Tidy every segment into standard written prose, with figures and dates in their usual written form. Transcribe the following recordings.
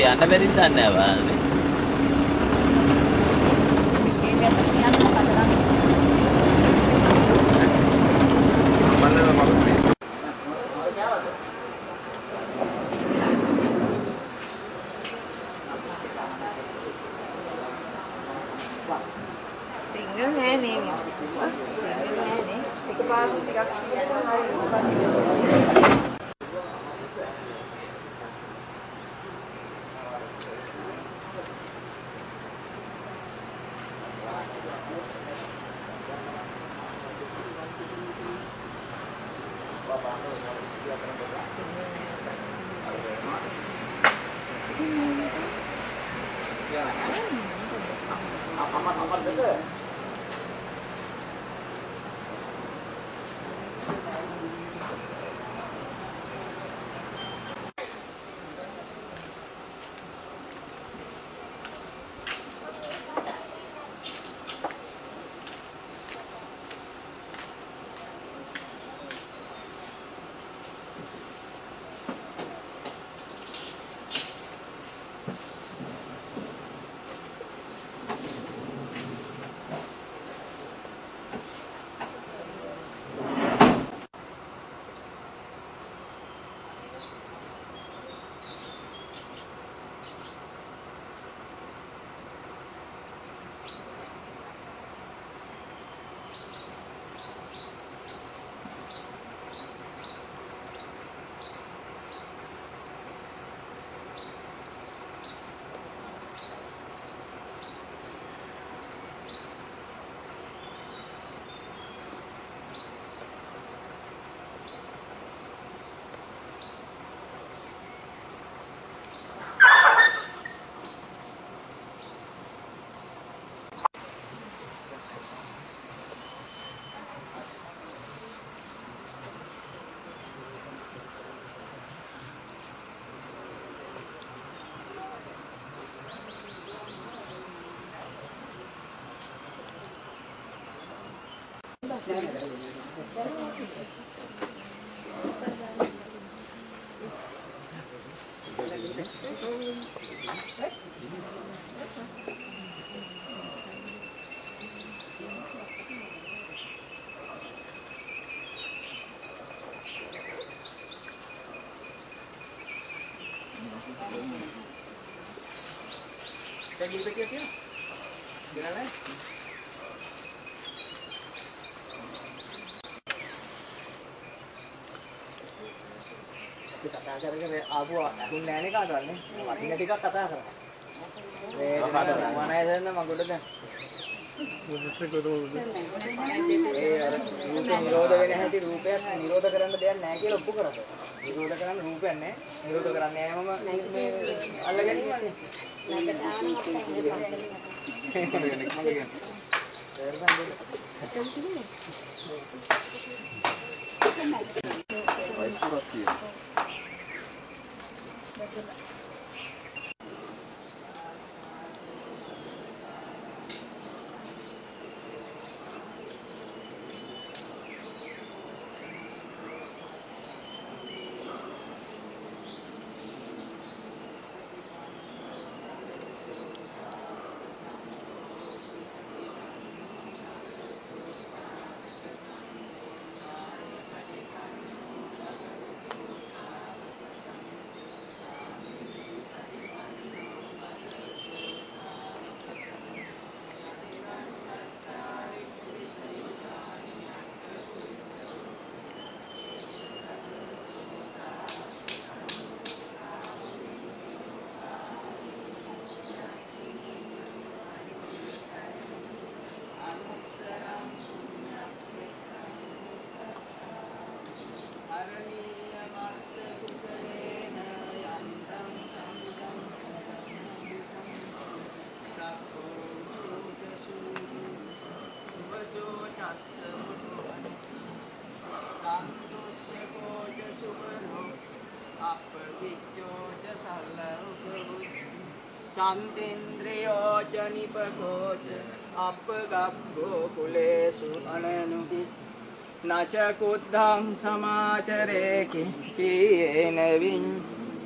යන්න බැරිද දන්නේ නැහැ බලන්න. සිංගල් නෑ නේ සිංගල් නෑ නේ එකපාරට ටිකක් කියනවා Kayak gitu ya? Gimana? අපි කතා කරගෙන ආපු අහුන්නේ නැහැ නේ කාටවත් නේ. වටින ටිකක් කතා කරා. මේ මොන අය දන්න මගොඩ දැන්. ඒ අර රූපේ නිරෝධ වෙන හැටි රූපයක් නිරෝධ කරන්න දෙයක් නැහැ කියලා ඔප්පු කරා. නිරෝධ කරන්න රූපයක් නැහැ. නිරෝධ කරන්නේ නෑමම මේ අල්ල ගැනීමන්නේ. අපකිච්චෝච සල්ලවුකු සම්තේන්ද්‍රයෝච නිපකෝච අපගබ්බෝ කුලේසු අනනුහි නච කුද්ධං සමාචරේකි චීන විඤ්ඤ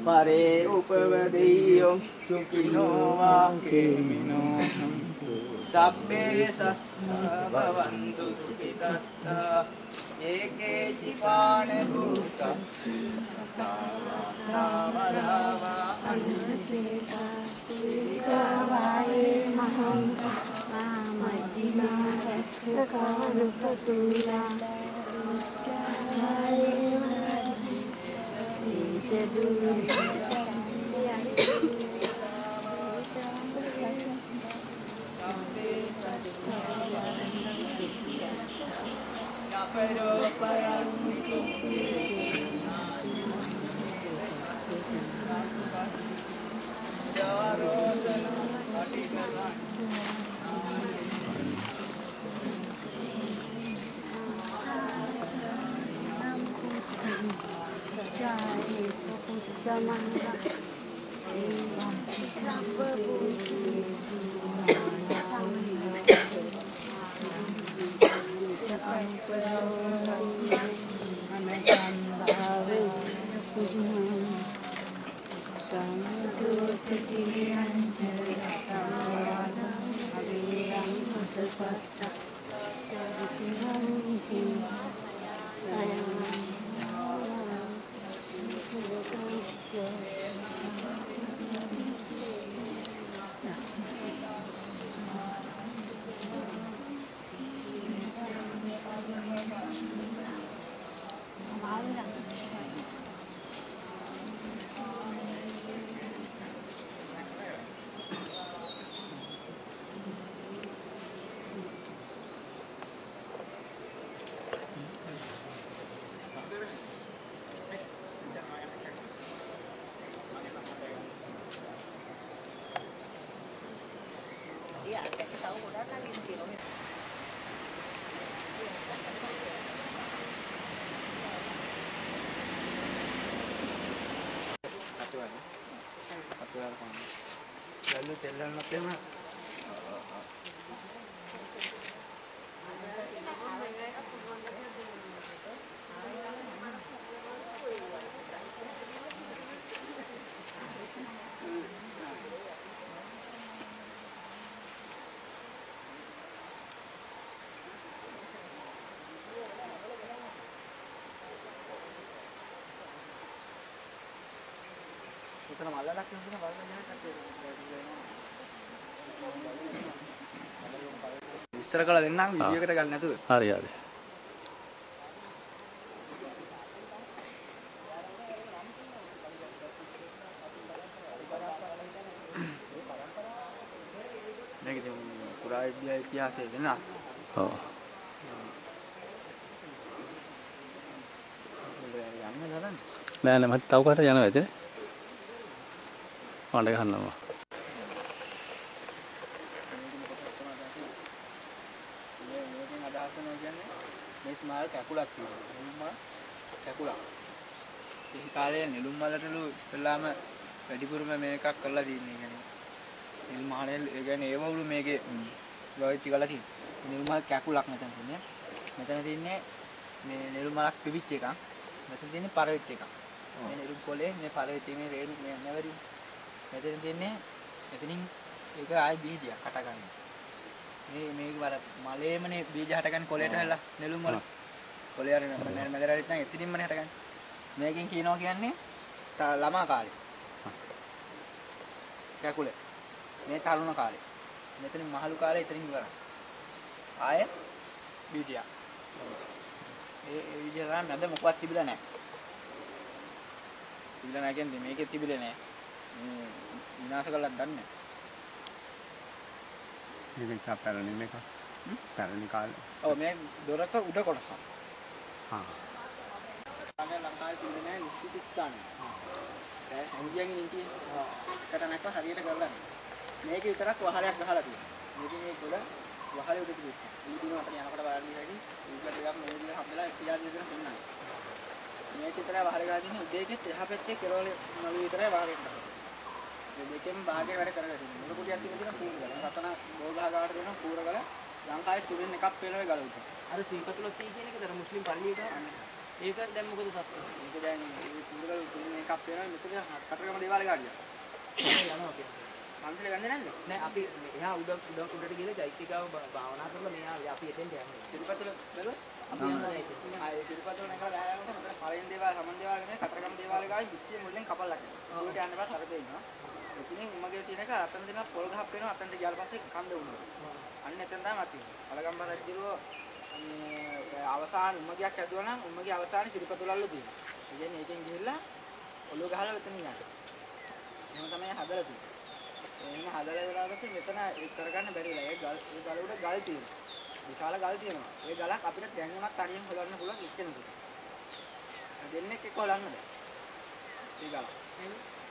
පරේ උපවදීයෝ සුඛිනෝ වාකේමිනෝ සබ්බේ සත්තා භවන්තු සුඛිතත්තා ඒකේ චිපාන භූතස්ස සාවරවා අනුසේසා සුඛාවායේ මහං මජ්ජිමා රස්සකානුපතුලා Lalu telan mati mah. Kita malah nak kita malah jangan විස්තර කළ දෙන්නම් වීඩියෝ එකට ගන්න නැතුව. හරි හරි. මේක ඉතින් පුරාවිද්‍යා ඉතිහාසයේ දෙන. ඔව්. යන්න ගලන්න. නෑ නෑ මට තව කාට යනවා ඇතේ. වණ්ඩ ගන්නවා. මේ ස්මාරක කැකුලක් තියෙනවා. නෙළුම් මල කැකුලක්. ඒ කාලේ නෙළුම් මලටලු ඉස්සලාම වැඩිපුරම මේකක් කරලා තියෙන්නේ. يعني නෙළුම් මහනේ ඒ කියන්නේ ඒවලු මේකේ භාවිත කරලා තියෙන්නේ. නෙළුම් මල කැකුලක් මෙතන තියෙන්නේ. මෙතන තියෙන්නේ මේ නෙළුම් මලක් පිවිච්ච එකක්. මෙතන තියෙන්නේ පරවිච්ච එකක්. මේ නෙළුම් පොලේ මේ පරවිච්ච මේ රේණු මේ නැවරි. මෙතන තියෙන්නේ එතනින් ඒක ආයි බීජයක් හට ගන්න. මේක වර මලේමනේ බීජ හටගන්නේ කොලේට හැලා නෙළුම් වල. කොලේ අර මැදරරිත් නම් එතනින්මනේ හටගන්නේ. මේකෙන් කියනවා කියන්නේ ළමා කාලේ. කැකුලේ. මේ තරුණ කාලේ. මෙතනින් මහලු කාලේ එතනින් ඉවරයි. ආය බීජය. ඒ බීජය ගන්න නැද මොකවත් තිබිලා නැහැ. තිබිලා නැහැ කියන්නේ මේකේ තිබිලා නැහැ. විනාශ කළාක් දන්නේ නැහැ. මේක පැරණි මේක. පැරණි කාලේ. ඔව් මේ දොරක උඩ කොටස. හා. තමයි ලංකාවේ තිබුණේ නැහැ නිශ්චිත ස්ථාන. ඒ සංගියන්ගෙන් ඉන්නේ. එකට නැක්ක හරියට කරලා. මේක විතරක් වහලයක් ගහලා තියෙනවා. මේකේ මේ පොළ වහලේ උඩ තිබෙනවා. ඊදින අතර යනකොට බලන්න ඉතින් ඌක දෙයක් මොන විදිහට හම්බෙලා කියලා දෙන්න පෙන්නනවා. මේක විතරයි වහල ගා තියෙන්නේ උදේකෙත් එහා පැත්තේ කෙරවල මළු විතරයි වහගෙන ගන්න. මේ දෙකෙන් භාගයෙන් වැඩ කරලා තියෙනවා. මුල කුටියක් තියෙන කූර ගල. රතන බෝල් ගහ ගාවට දෙනවා කූර ගල. ලංකාවේ තුනෙන් එකක් පේනවා ගල උඩ. අර සීපතුල තී කියන එකද අර මුස්ලිම් පල්ලියක ඒක දැන් මොකද සත්‍ය? මේක දැන් මේ කූර ගල තුනෙන් එකක් පේනවා. මෙතන කතරගම දේවාලේ ගාඩියක්. යනවා කියන්නේ. පන්සලේ වැන්දේ නැද්ද? නෑ අපි එහා උඩට ගිහලා චෛත්‍යකාව භාවනා කරලා මෙහා අපි එතෙන්ට යනවා. තිරුපතිල බැලුවා? අපි යනවා චෛත්‍යෙට. ආ ඒ තිරුපතිල නේද ගායනකොට මෙතන පළවෙනි දේවාල සමන් දේවාල නෙමෙයි කතරගම දේවාලේ ගාවේ පිටියේ මුල්ලෙන් කපලා තියෙනවා. උඩට යන්න බෑ සරදේ ඉන්නවා. එතනින් උමගේ තියෙන එක අතන දෙනවා පොල් ගහක් පේනවා අතනට ගියාට පස්සේ කන්ද වුණා. අන්න එතන තමයි මතුවේ. අලගම්බ රජුරෝ මේ අවසාන උමගයක් ඇදුවා නම් උමගේ අවසානයේ තිරුපතිලල්ලු තියෙනවා. ඒ කියන්නේ ඒකෙන් ගිහිල්ලා ඔළුව ගහලා මෙතන යනවා. එහෙම තමයි හදලා තියෙන්නේ. එහෙම හදලා ඉවරලා පස්සේ මෙතන කරගන්න බැරි වෙලා ඒ ගල් උඩ ගල් තියෙනවා. විශාල ගල් තියෙනවා. ඒ ගලක් අපිට දැන් උනත් තනියෙන් හොදන්න පුළුවන් එච්චෙනෙකුට. දෙන්නෙක් එක්ක හොලන්න බෑ. ඒ ගල.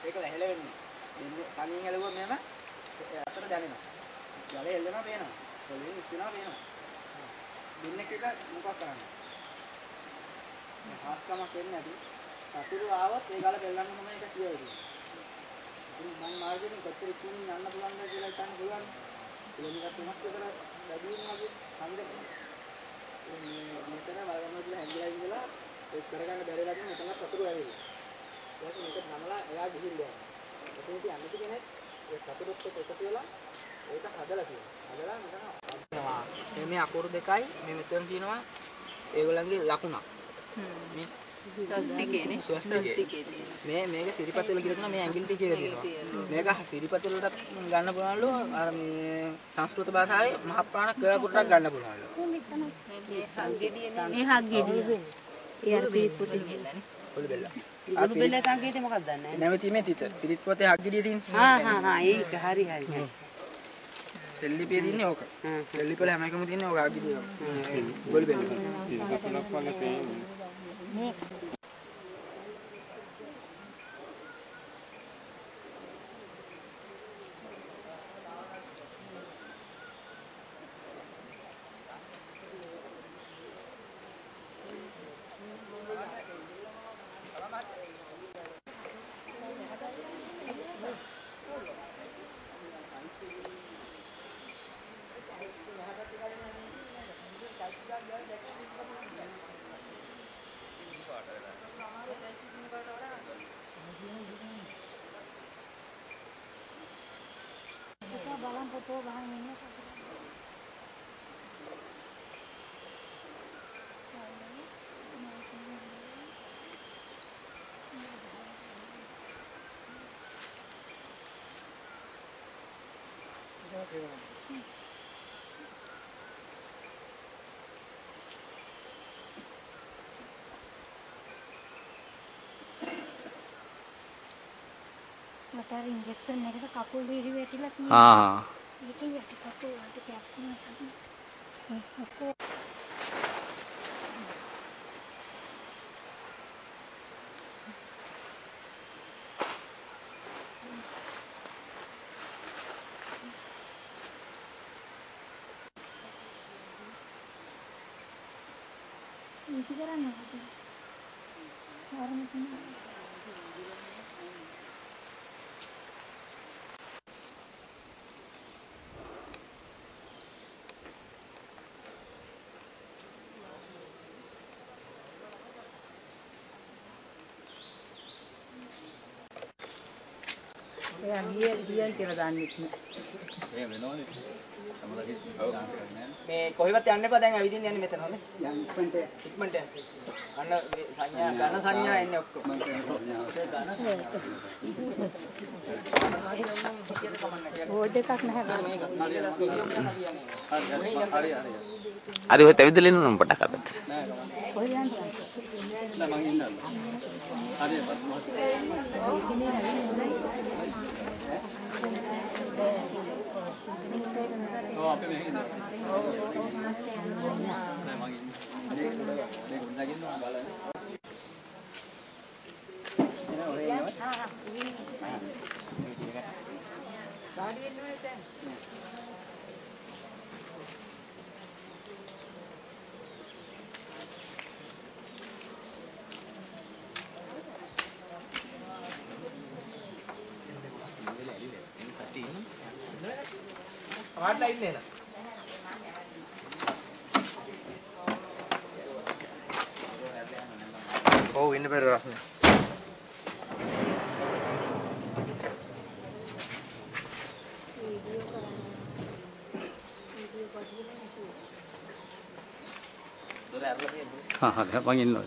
ඒක වැහෙලෙන්නේ. දෙන්නේ තනියෙන් ඇලුවොත් මෙහෙම අතට දැනෙනවා. ගලේ එල්ලෙනවා පේනවා. පොළවේ ඉස්සෙනවා පේනවා. දෙන්නෙක් එක මොකක් කරන්නේ? හාස්කමක් වෙන්නේ නැති. සතුරු ආවොත් ඒ ගල පෙල්ලන්න තමයි ඒක කියවෙන්නේ. ඉතින් මම මාර්ගෙන් කොච්චර ඉක්මනින් යන්න පුළුවන්ද කියලා හිතන්න පුළුවන්. කිලෝමීටර් 3ක් විතර වැඩි වෙනවා වගේ හන්දක. මේ මෙතන වලගම කියලා හැංගිලා ඉඳලා ඒක කරගන්න බැරි වෙලා තියෙන මෙතන සතුරු ඇවිල්ලා. ඊට මේක නමලා එයා ගිහිල්ලා යනවා. එතනදී අනිත් කෙනෙක් ඒ සතුරුත් එක්ක එකතු වෙලා ඒක හදලා තියෙනවා. හදලා මෙතන මේ අකුරු දෙකයි මේ මෙතන තියෙනවා ඒගොල්ලන්ගේ ලකුණක්. මේ ස්වස්තිකේනේ. ස්වස්තිකේ. මේක සිරිපතුල කියලා තියෙනවා මේ ඇඟිලි කියලා තියෙනවා. මේක සිරිපතුලටත් ගන්න පුළුවන්ලු අර මේ සංස්කෘත භාෂාවේ මහ ප්‍රාණ ක කුටක් ගන්න පුළුවන්ලු. මේ හග්ගෙඩියනේ. මේ හග්ගෙඩිය. ඒ අර පිරිපුටි නෙල්ලනේ. පොළු බෙල්ල. පොළු බෙල්ල සංකේතය මොකක්ද දන්නේ? නැවතීමේ තිත. පිරිත් පොතේ හග්ගෙඩිය තියෙන්නේ. ඒක හරි. සෙල්ලිපියේ තියෙන්නේ ඕක. සෙල්ලිපල හැම එකම තියෙන්නේ ඕක හග්ගෙඩිය. පොළු බෙල්ල. පිළිතුරක් වගේ පේන්නේ. මේ බලන් ෆොටෝ ගහන් ඉන්න මට අර ඉන්ජෙක්ෂන් එකකට කකුල් දිරි වැටිලා තියෙනවා. ඒකෙන් යටි කකුල් වලට කැප්පුණා තමයි. ඒක කරන්නේ නැහැ. ආරම්භ කරනවා. එයා ගියයි කියලා දන්නේ නැහැ. ඒ වෙනවනේ. සමහරවිට මේ කොහෙවත් යන්න එපා දැන් ඇවිදින්න යන්නේ මෙතන හොනේ. ඉක්මනට යන්න. අන්න ඝන සංඥා එන්නේ ඔක්කොම. බෝඩ් එකක් නැහැ. හරි ඔය තැවිදලා ඉන්න නම් පටක් අපිට. කොහෙද යන්නේ? නෑ මං ඉන්නවා. හරි අපි මෙහෙ ඉන්නවා. නෑ මං ඉන්නේ. මේක උඩගින්න බලන්න. එනවා ඔය එනවා. ගාඩි වෙන්න ඕනේ දැන්. ආටලා ඉන්නේ නේද? ඔව් ඉන්න බැරි රස්නේ. මං ඉන්නවා.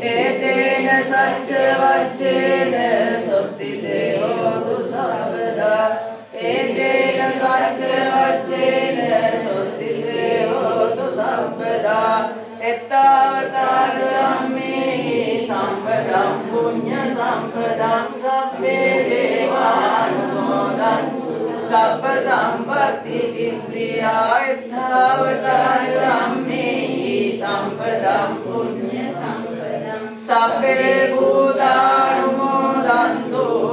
ඒතේන සච්ච වච්චේන සොත්තිතේ හෝතු සර්වදා ඒතේන සච්ච වච්චේන සොත්තිතේ හෝතු සර්වදා එත්තාවතාච අම්මේහි සම්පදම් පුඤ්ඤ සම්පදම් සබ්බේ දේවානුමෝදන්තු සබ්බ සම්පත්ති සිද්ධියා එත්තාවතාච අම්මේහි සම්පදම් පුඤ්ඤ සබ්බේ භූතානුමෝදන්තු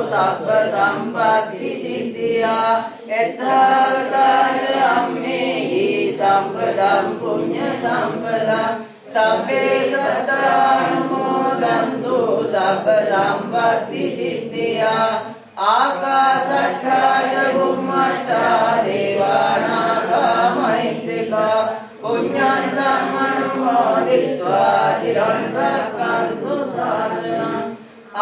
සබ්බ සම්පත්ති සිද්ධියා එත්තාවතාච අම්මේහි සම්පදම් පුඤ්ඤ සම්පදම් සබ්බේ සත්තානුමෝදන්තු සබ්බ සම්පත්ති සිද්ධියා ආකාශට්ඨා ච බුම්මට්ඨා දේවානාගා මහින්దికා පුඤ්ඤන්තං අනුමෝදිत्वा චිරන් රක්ඛන්තු ශාසනං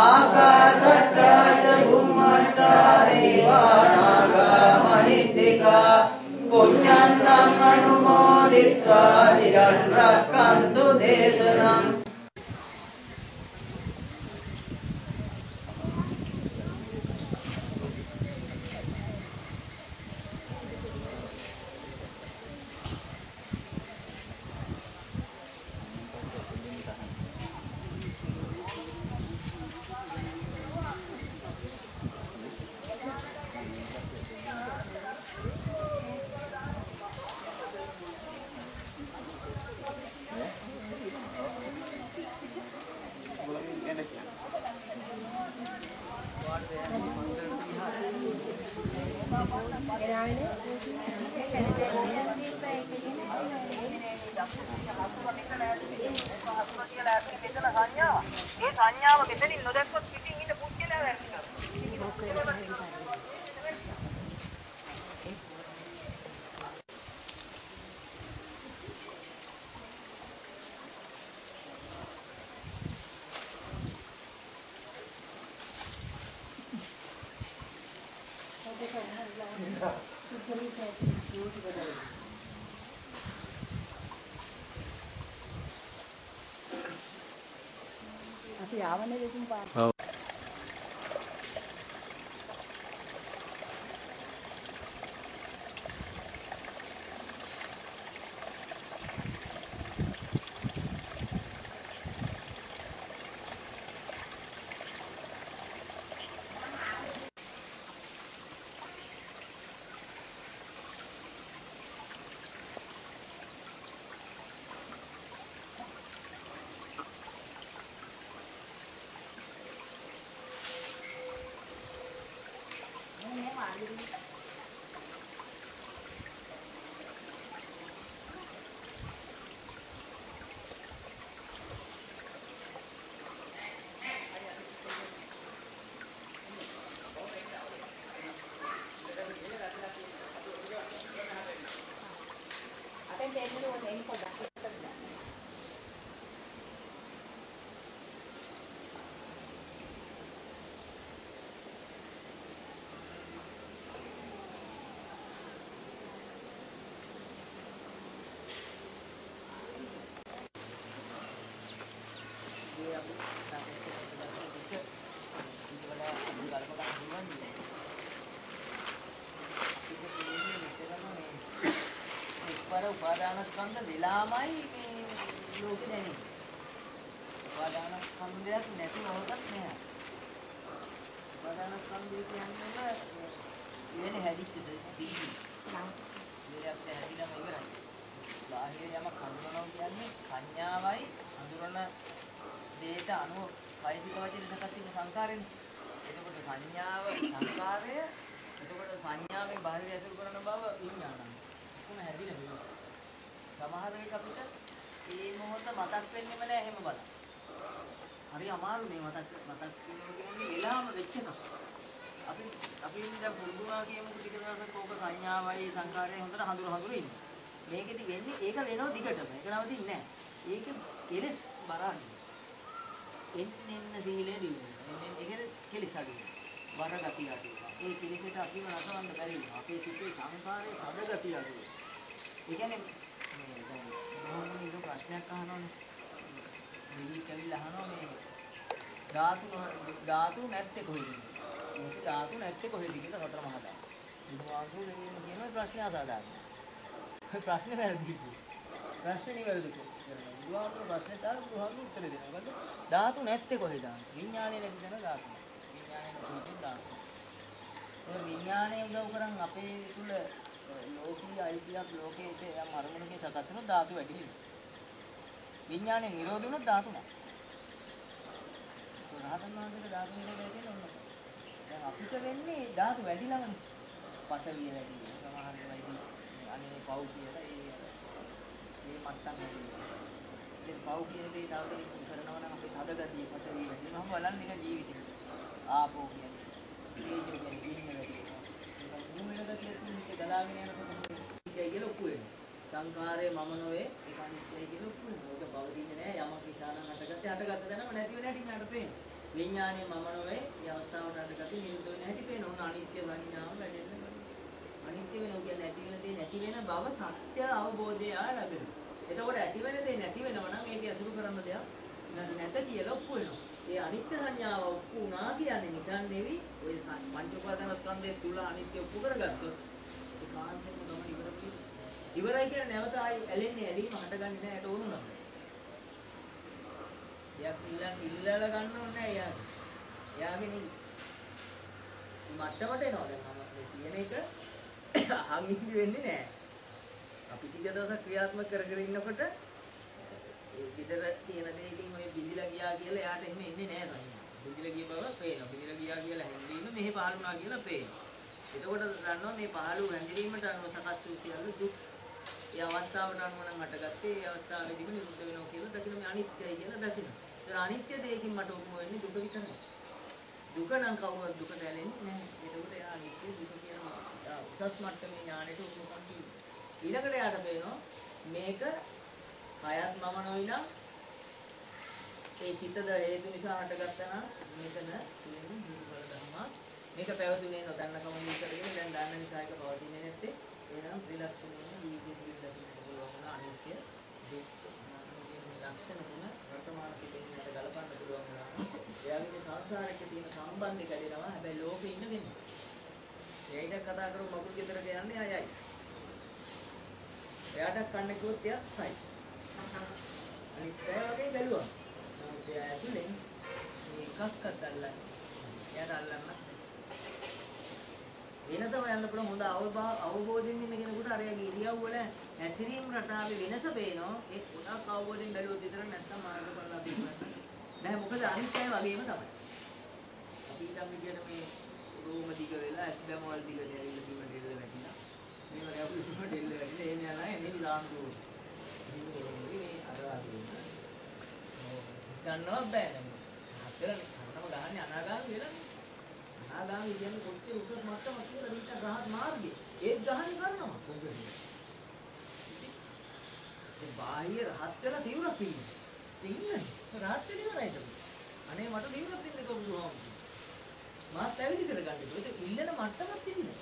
ආකාශට්ඨා ච බුම්මට්ඨා දේවානාගා මහින්దికා පුඤ්ඤන්තං අනුමෝදිत्वा චිරන් රක්ඛන්තු දේශනං අපි ආවනේ දෙතුන් පාර. ඔව්. උපාදානස්කන්ධ වෙලාමයි මේ ලෝකෙ දැනෙන්නේ. උපාදානස්කන්ධයක් නැති මොහොතක් නෑ. උපාදානස්කන්ධය කියන්නේ ඉවෙනේ හැදිච්ච සීනි. මේකට හැදිලාම ඉවරයි. බාහිර යමක් හඳුනනවා කියන්නේ සංඥාවයි හඳුනන දෙයට අනුව කයසිත වචන සකස් වෙන සංකාරෙනේ. එතකොට සංඥාව සංකාරය එතකොට සංඥාවෙන් බාහිර ඇසුරු කරන බව විඥානයි. කොහොම හැදිලා මේක. සමහර වෙලට අපිට මේ මොහොත මතක් වෙන්නෙම නෑ එහෙම බලන්න. හරි අමාරු මේ මතක් වෙනවා කියන්නේ වෙලාවම වෙච්ච එකක්. අපි දැන් පුරුදුනා කියමුකෝ ටික දවසක් ඕක සංඥාවයි සංකාරයයි හොඳට හඳුර ඉන්න. මේකෙදි වෙන්නේ ඒක වෙනව දිගටම. ඒක නවතින්නේ නැහැ. ඒක කෙලස් බරන්නේ. එන්න සීලේ දිනුවා. එන්න ඒක කෙලස් අඩු වෙනවා. වර ගතිය අඩු වෙනවා. ඒ කෙලෙසට අපිව රසවන්න බැරි වෙනවා. අපේ සිතේ සංකාරයේ කඩ ගතිය අඩු වෙනවා. ඒ කියන්නේ මේ දැන් බොහොම ඉන්න ප්‍රශ්නයක් අහනවනේ. දෙවි කැවිලා අහනවා මේ ධාතු නැත්තේ කොහෙද? මේක ධාතු නැත්තේ කොහෙද කියලා සතර මහා ධාතු. බුදුහාමුදුරු දෙවියන් කියන ප්‍රශ්නේ අසාධාරණයි. ප්‍රශ්නේ වැරදි. ප්‍රශ්නේ නිවැරදි කරනවා. බුදුහාමුදුරු ප්‍රශ්නේ තාම බුදුහාමුදුරු උත්තර දෙනවා. මොකද ධාතු නැත්තේ කොහෙද? විඥානේ නැති තැන ධාතු. විඥානේ නැති ධාතු. ඒ විඥානේ උදව් කරන් අපේ තුල ලෝකීය අයිතියක් ලෝකයේ යම් අරමුණකින් සකස් වෙන ධාතු වැඩි වෙනවා. විඥානේ නිරෝධ වුණොත් ධාතු නැහැ. රහතන් වහන්සේට ධාතු නිරෝධය කියන්නේ ඔන්න ඔක. දැන් අපිට වෙන්නේ ධාතු වැඩිලමනේ. පඨවිය වැඩි වෙනවා. සමහර වෙලාවදී අනේ පව් කියලා ඒ මට්ටම් වැඩි වෙනවා. ඉතින් පව් කියන දේ තව කෙනෙක් කරනවා නම් අපේ හදගතිය පඨවිය වැඩි වෙනවා. බලන්න එක ජීවිතේ. ආපෝ කියන්නේ තේජෝ කියන්නේ ගින්න වැඩි වෙනවා. ඒක මුල් වෙන ගතිය තුනිට ගලාගෙන යනකොට මොකද කියලා ඔප්පු වෙනවා. සංඛාරය මම නොවේ ඒක අනිත්‍යයි කියලා ඔප්පු වෙනවා. ඒක පවතින්නේ නැහැ. යමක් විශාලං හටගත්ත දැනම නැති වෙන හැටි මට පේනවා. විඥානයේ මම නොවේ මේ අවස්ථාවට හටගත්තේ නිරුද්ධ වෙන හැටි පේනවා. උන අනිත්‍ය සංඥාව වැඩෙන්න ගන්න. අනිත්‍ය වෙනවා කියන්නේ නැති වෙන දේ නැති වෙන බව සත්‍ය අවබෝධය ලැබෙනවා. එතකොට ඇති වෙන දේ නැති වෙනවා නම් මේක ඇසුරු කරන්න දෙයක් නැත කියලා ඔප්පු වෙනවා. ඒ අනිත්‍ය සංඥාව ඔප්පු වුණා කියන්නේ නිකන් නෙවි ඔය පංච උපාදානස්කන්ධය තුල අනිත්‍ය ඔප්පු කරගත්තොත් ඒ කාන්තේම ගමන ඉවරයි. ඉවරයි කියන්නේ නැවත ආයි ඇලෙන්නේ ඇලීම හටගන්නේ නැහැ ඒට ඕනුනම. එයා ඉල්ලලා ගන්න ඕනේ නැහැ එයාගේ. එයාගේ නෙවි. මට්ටමට එනවා දැන් මම මේ කියන එක අහන් ඉඳි වෙන්නේ නැහැ. අපි ටික දවසක් ක්‍රියාත්මක කර ඉන්නකොට ඒ විතර තියෙන දෙයකින් ඔය බිඳිලා ගියා කියලා එයාට එහෙම එන්නේ නැහැ සංඥා. බිඳිලා ගිය බව පේනවා. බිඳිලා ගියා කියලා හැංගීම මෙහි පහළුණා කියලා පේනවා. එතකොට දන්නවා මේ පහළු හැංගීමට අනුව සකස් වූ සියලු දුක් ඒ අවස්ථාවට අනුව නම් හටගත්තේ ඒ අවස්ථාවේදීම නිරුද්ධ වෙනවා කියලා දකින්න මේ අනිත්‍යයි කියලා දකින්න. ඒ අනිත්‍ය දෙයකින් මට උපම වෙන්නේ දුක විතරයි. දුක නම් කවුරුත් දුකට ඇලෙන්නේ නැහැ. ඒකෝට එයා අනිත්‍ය දුක කියන උසස් මට්ටමේ ඥානෙට උපමකම් කියනවා. ඊළඟට යාට පේනවා මේක කයත් මම නොවිනම් ඒ සිතද හේතු නිසා හටගත්තා නම් මෙතන තියෙන ජීවවල ධර්ම මේක පැවතුනේ නොදන්නකම නිතරගෙන දැන් දන්න නිසා ඒක පවතින්නේ නැත්තේ එහෙනම් ත්‍රිලක්ෂණයෙන් ජීවිතේ දකින්න පුළුවන් වුණා අනිත්‍ය දුක් මේ ලක්ෂණ තුන වර්තමාන සිතේට ගලපන්න පුළුවන් වුණා. එයාගේ සංසාරෙක තියෙන සම්බන්ධය කැඩෙනවා. හැබැයි ලෝකේ ඉන්න දෙන්නේ. එයාට කතා කරු මගුල් ගෙදරට යන්නේ අයයි. එයාට කන්නේ කිව්වොත් එයාත් හයි. අනිත් අය වගේ බැලුවා. නමුත් එයා ඇතුලෙන් මේ එකක්වත් අල්ලන්නේ. එයාට අල්ලන්න. වෙනතම යන්න පුළුවන් හොඳ අවබෝධයෙන් ඉන්න කෙනෙකුට අර ඉරියව් වල හැසිරීම් රටාවේ වෙනස පේනවා. ඒ ගොඩක් අවබෝධයෙන් බැලුවොත් විතර නැත්තම් මාර්ගඵල ලැබෙන්නේ නැහැ. මොකද අනිත් අය වගේම තමයි. අපි ඊටම විදියට මේ රෝම දිග වෙලා ඇස්බැමවල් දිගට ඇවිල්ලා බිම ඩෙල්ල වැටිලා. මේව රැවුල් බිම ඩෙල්ල වැටිලා එහෙම යනවා එන්නේ දාම්තුරු. මේ අර වගේ. ගන්නව බෑ නේද? හතරනේ. අන්නම ගහන්නේ අනාගාමී වෙලානේ. අනාගාමී කියන්නේ කොච්චර උසස් මට්ටමක් කියලා දීට රහත් මාර්ගේ. ඒත් ගහන්නේ කරනවා. ඒ බාහිය රහත් වෙලා තියුණක් ඉන්නේ. ඉන්නේ. රහත් වෙලා ඉවරයි. අනේ මට දිනුවත් ඉන්නේ කොහොමද? මාත් පැවිදි කරගන්න. ඒක ඉල්ලන මට්ටමක් තිබුණේ.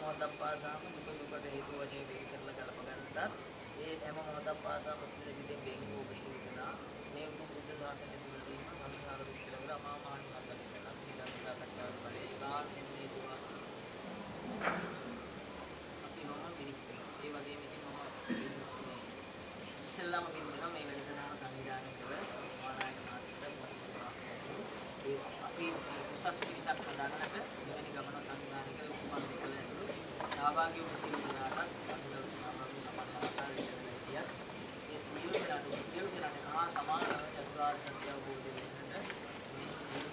මොහොතක් පාසාම දුකට හේතු වශයෙන් දෙක කරලා ගලප ගන්නත් ඒ හැම මොහොතක් පාසාම පිළිදිතෙන් ගෙහිම උපදීනවා. මේ උතුම් බුද්ධ ශාසනය තුළ තියෙන සංසාර දුක් කියලා අමා මහ නිවන් දකින්න මේ ධර්ම සාකච්ඡාවේ ඵලයේ ඒකාන්තයෙන් මේ දුවාස. අපි මොනවා පිළිගන්නේ. ඒ වගේම ඉතින් මම ඉස්සෙල්ලාම කියනවා මේ වැඩසටහන සංවිධානය කළ මානායක ඒ අපි උසස් පිරිසක් හදාගන්නට මෙවැනි ගමන සංවිධානය කළ උපකරණ කළ ඇතුළු සහභාගී වූ සියලු දෙනාට අනුගමන සමාජාචාරය කියන ඒ සියලු දෙනාට මහා සමාන චතුරාර්ය සත්‍ය අවබෝධ වෙන්නට මේ සියලු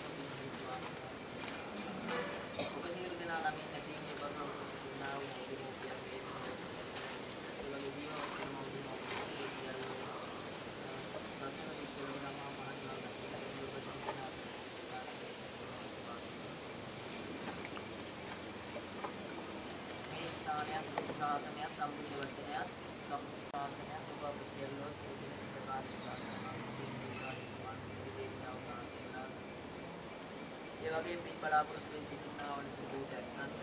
සියලු දෙනා නම් නැසීමේ බඳව සිටිනා වූ දෙවියන් වේදිකා ඒ වගේ ජීවත් වෙන මොහොතේ සසන විශ්වල නමා මහත්මයා ශාසනයත් සම්බුද්ධ වචනයත් සම්බුද්ධ ශාසනයත් ඔබ අප සියල්ලෝ චිරදින සිතකාරී ශාසනයක් විසින් දීලා දේවියව වහන්සේලා ඒ වගේම පින් බලාපොරොත්තු වෙන සිටිනා වන පුරුත ඇත්තන්ට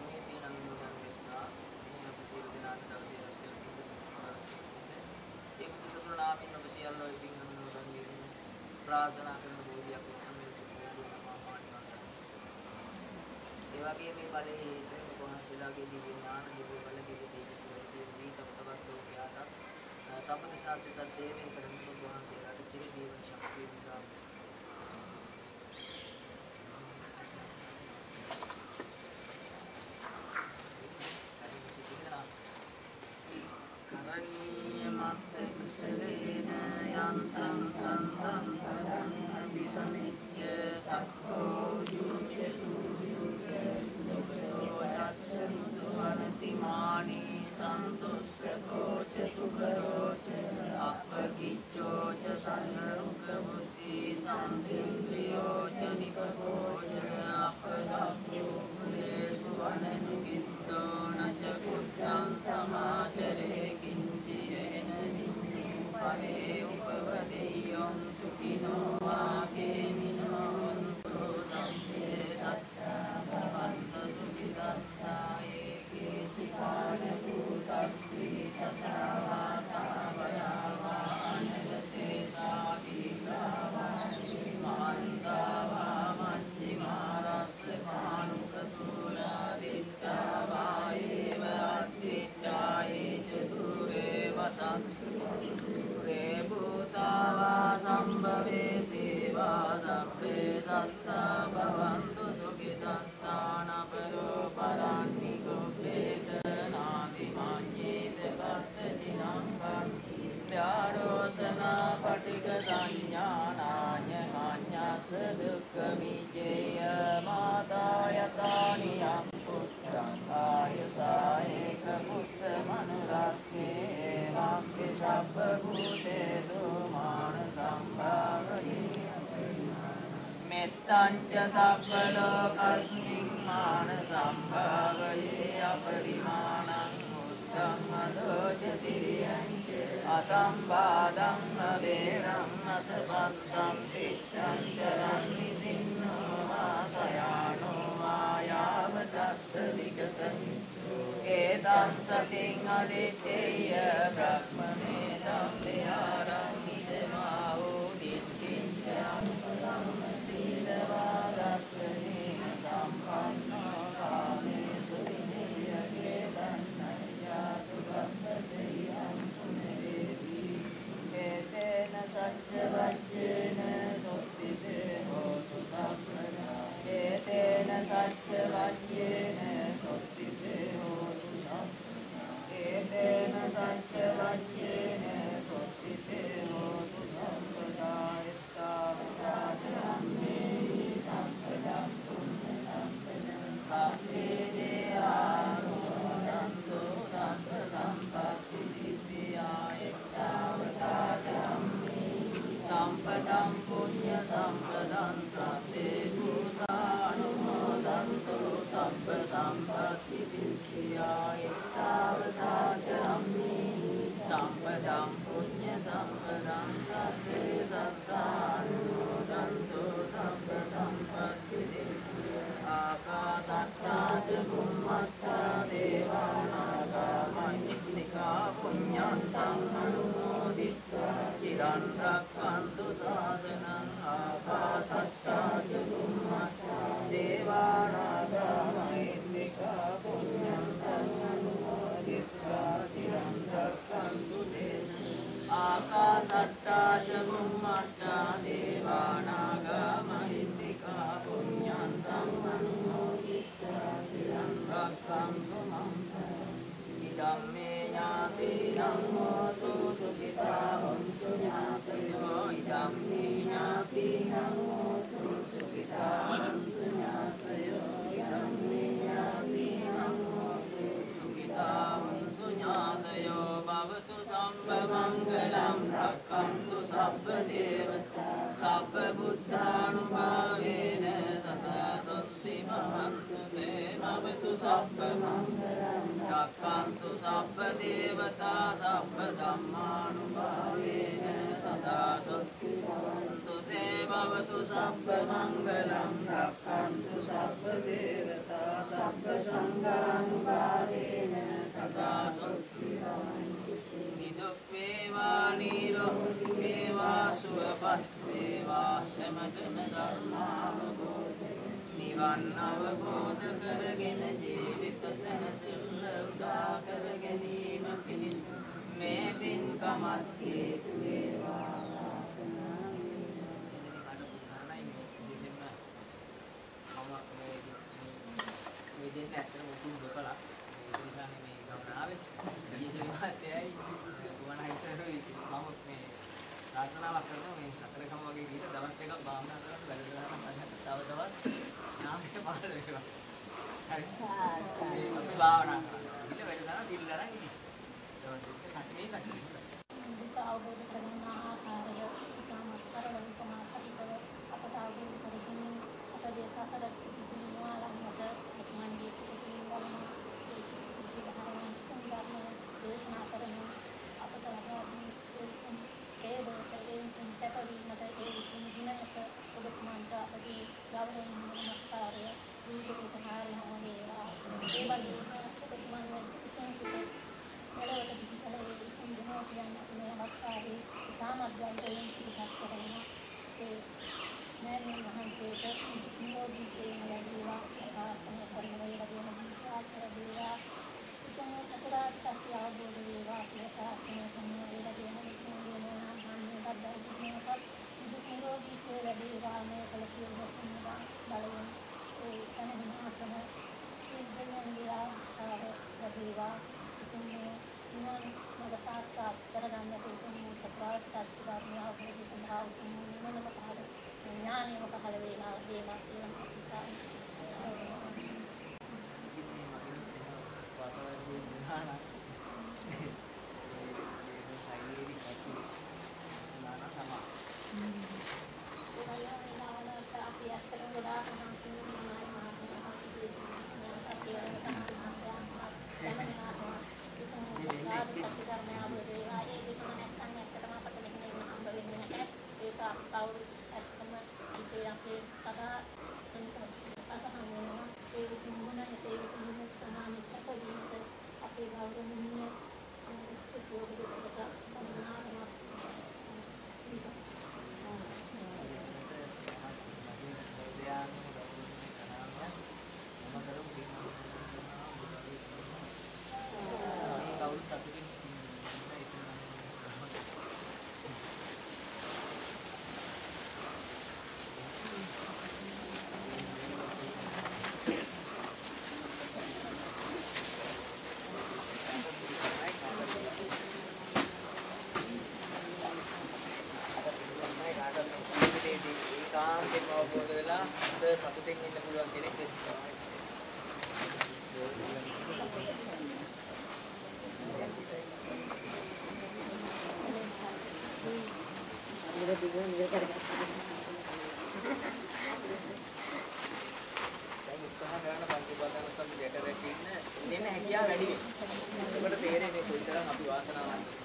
මේ පින් අනුමෝදන් වෙත්වා මේ අප සියලු දෙනාට දවසේ රැස් කළ පුරුදු සත්කාරස්කෙන්නේ ඒ බුදු සසුන නාමයෙන් ඔබ සියල්ලෝ පින් අනුමෝදන් වෙමින් ප්‍රාර්ථනා කරන බෝධියක් වෙන මේ ඒ වගේ මේ බලයේ හේතුවෙන් ඔබ වහන්සේලාගේ දිව්‍ය ඥාන දිව්‍ය බල දිව්‍ය තේජස වලදී දී තව තවත් ලෝකයාට සම්බුද්ධ ශාසනයට සේවය කරන ඔබ වහන්සේලාට චිර ජීවන ශක්තිය උදා කරණීය මත් කුසලේන යන්තං සන්තං පදං අபிසමිච්ඡ සක්ඛෝ යුජ්ජසු අනතිමානි සන්තුස්සකෝච සුකරෝච අපකිච්චෝච සංරුක්ඛ බුද්ධි සම්පින්ද්‍රියෝච නිපකෝච අපදප්පෝ කුලේසු අනනුකිත්තෝ නච කුත්තං සමාචරේ කිංචියේන නිඤ්ඤේ පරේ උපවදෙය්‍යං සුඛිනෝ වාකේමිනෝ හොන්තු සම්පේ සත්තා භවන්ත සුඛිතත්තායේ කේචිකාන භූතක්ඛි තසාවාතා වයාවා අනදසේසාදීකාවා මහන්තාවා මච්චිමාරස්ස පානුකතුලා දිත්තාවා ඒව අත්තිට්ඨායේ ච දුරේ වසන්තුරේ භූතාවා සම්භවේ සේවා සබ්බේ සත්තා භවන්තු සුඛිතත්තාන පරෝ පරන්නි කුප්පේත නාති මඤ්ඤේත කත්ත චිනං ත්‍යාරෝසනා පටික සංඥානාඤ්ඤ මඤ්ඤස්ස දුක්ඛ විජේය මාතා යතානියං පුත්තං ආයුසායේක පුත්ත මනුරක්ඛේ මක්ඛේ සබ්බ භූතේසු මාන සම්භාවයේ මෙත්තං ච සබ්බ ලෝකස්මින් මාන සම්භාවයේ අපරිමාණං මුත්තං අදෝච තිරියං අසම්බාධං අවේරං අසපත්තං තිත්තං චරං නිසින්නෝ වාසයානෝ වායාව තස්ස විගතං ඒතං සතින් අදිත්තේය බ්‍රහ්මමේතං විහාරං ඉදමා වූ දිට්ඨිං ච අනුපලම්ම සීලවාදස්සනේ සම්පන්නෝ කාමේසු විනයගේ දන්නයාතු බබ්බසෙයං පුනරේති ඒතේන සච්ච වච්චේන සොත්තිතේ හෝතු සම්පදා ඒතේන සච්ච වච්චේන සොත්තිතේ හෝතු සම්පදා ඒතේන සච්ච වච්චේන සොත්තිතේ හෝතු සම්පදා එත්තාවතාචම්මේ සම්පදං පුඤ්ඤ සම්පදං සම්පේ දේවානුමෝදන්තු සම්ප සම්පත්ති සිද්ධියා එත්තාවතාචම්මේ සම්පදං පුඤ්ඤ සම්පදං සබ්බේ භූතානුමෝදන්තු සම්ප සම්පත්ති සිද්ධියා එත්තාවතාචම්මේ සම්පදං පුඤ්ඤ සම්පදං සබ්බේ සත්තානුමෝදන්තු සම්ප සම්පත්ති සිද්ධියා ආකාසට්ටා ච බුම්මට්ටා දේවානාගා මහිත්‍තිකා පුඤ්ඤන්තං අනුමෝදිත්වා චිරන් රක්ඛන්තු ශාසනං ආකාසට්ටා ච බුම්මට්ටා දේවානාගා මහිත්‍තිකා පුඤ්ඤන්තං අනුමෝදිත්වා චිරන් රක්ඛන්තු දේශනං ආකාසට්ටා ච බුම්මට්ටා දේවානාගා මහිත්‍තිකා පුඤ්ඤන්තං අනුමෝදිත්වා චිරන් රක්ඛන්තු මං ඉදම්මේ ඥාතිනං හෝතු සුඛිතා හොන්තු ඥාතයෝ ඉදම්මේ ඥාතිනං හෝතු සුඛිතා හොන්තු ඥාතයෝ ඉදම්මේ ඥාතිනං හෝතු සුඛිතා හොන්තු ඥාතයෝ භවතු සම්ප මංගලං රක්ඛන්තු සබ්බ දේවතා සබ්බ බුද්ධානුභාවේන සදා සොත්ති මහන්තු තේ භවතු සබ්බ මංගලං රක්칸තු සබ්බ දේවතා සබ්බ ධම්මානුභාවේන සදා සොත්ති භවන්තු තේ භවතු සබ්බ මංගලං රක්칸තු සබ්බ දේවතා සබ්බ සංඝානුභාවේන සදා සොත්ති භවන්තු නිදුක් වේවා නිරෝගී වේවා සුවපත් වේවා සමතන ධර්මාවබෝධ නිවන් අවබෝධ කරගෙන ජීවිත සැනසෙල්ල උදා කර ගැනීම පිණිස මේ පින්කමත් හේතු වේවා වාසනාව මේ දෙන්න ඇත්තටම උතුම් දෙකලා ඒ නිසානේ මේ ගමන ආවේ. ඊයේ මාත්‍යයි වුණා ඉස්සරහේ මම මේ ප්‍රාර්ථනාවක් කරනවා මේ සතරකම වගේ ගිහින් දවස් එකක් භාවනා කරලා බැලුවාම අදහස් තව තවත් නාමය පහළ වෙනවා. හරි. මේ අපි භාවනා කරනවා. ඊට වැඩසටහන සිල් අරන් ඉන්නේ. දවස් එක කටේ කටේ. දුක අවබෝධ කරගන්න ආකාරය ඉතාමත් සරල උපමාසහිතව අපට අවබෝධ කරගන්න අපගේ සසර පිටිනවා ළඟට එක්මන්ගේ පිටින් වලම ඒ ධර්මයන් තුන්දරම දේශනා කරන අපට ලබාදී ඒ දෝෂයෙන් සැපවීමට ඒ දිනක ඔබතුමන්ට අපගේ ගෞරවනීය නමස්කාරය දුරුපහාරය වේවා. ඒ වගේම ඔබතුමන් විසින් මෙලොවට දිවිකලේ විසින් දෙනවා කියන මේ අවස්ථාවේ ඉතාමත් ගෞරවයෙන් පිළිගත් කරන ඒ මෑණියන් වහන්සේට නිරෝගී ජීවන ලැබේවා ප්‍රාර්ථනා කරන ඒ වගේම විශ්වාස කරේවා උතුම් චතුරාර්ය සත්‍ය අවබෝධ වේවා කියලා ප්‍රාර්ථනා කරනවා. ඒ වගේම විසුණු නෝනාගාමී බද්දා නිරෝගී ජීවන ලැබේවා මේ කල සියලු බලයෙන් ඒ සම්මාසන සිද්ධයන්ගේ ආශාව ලැබේවා. උතුම් නිවන් මඟ සාක්ෂාත් කරගන්නට උතුම් චතුරාර්ය සත්‍ය ධර්මය අවබෝධ සඳහා උතුම් නිවනම පහළ ඥානයම පහළ වේවා කියලා ප්‍රාර්ථනා ඒකාන්තයෙන්ම අවබෝධ වෙලා හොඳ සතුටින් ඉන්න පුළුවන් කෙනෙක් වෙන්න. දැන් උත්සාහ කරන පංචපාදන සම්පූර්ණ දෙට ඉන්න හැකියාව වැඩි වෙනවා. ඔබට තේරෙන්නේ මේ කොයිතරම් අපි වාසනාවන්තද.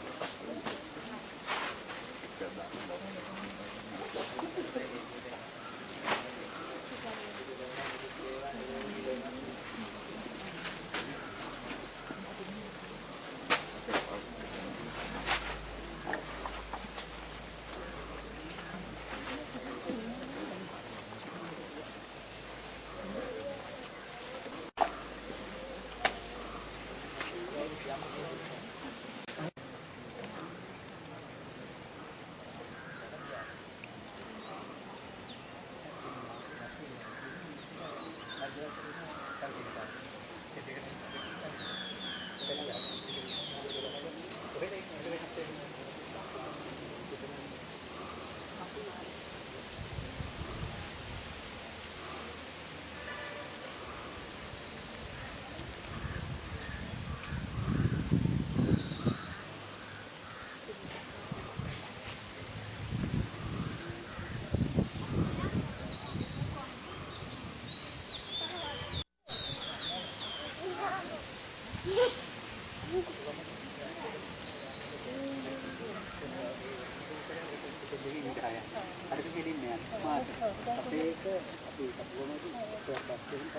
අපේ එක අපි කපුවමදී පස්සේ පස්සේ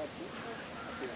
අපි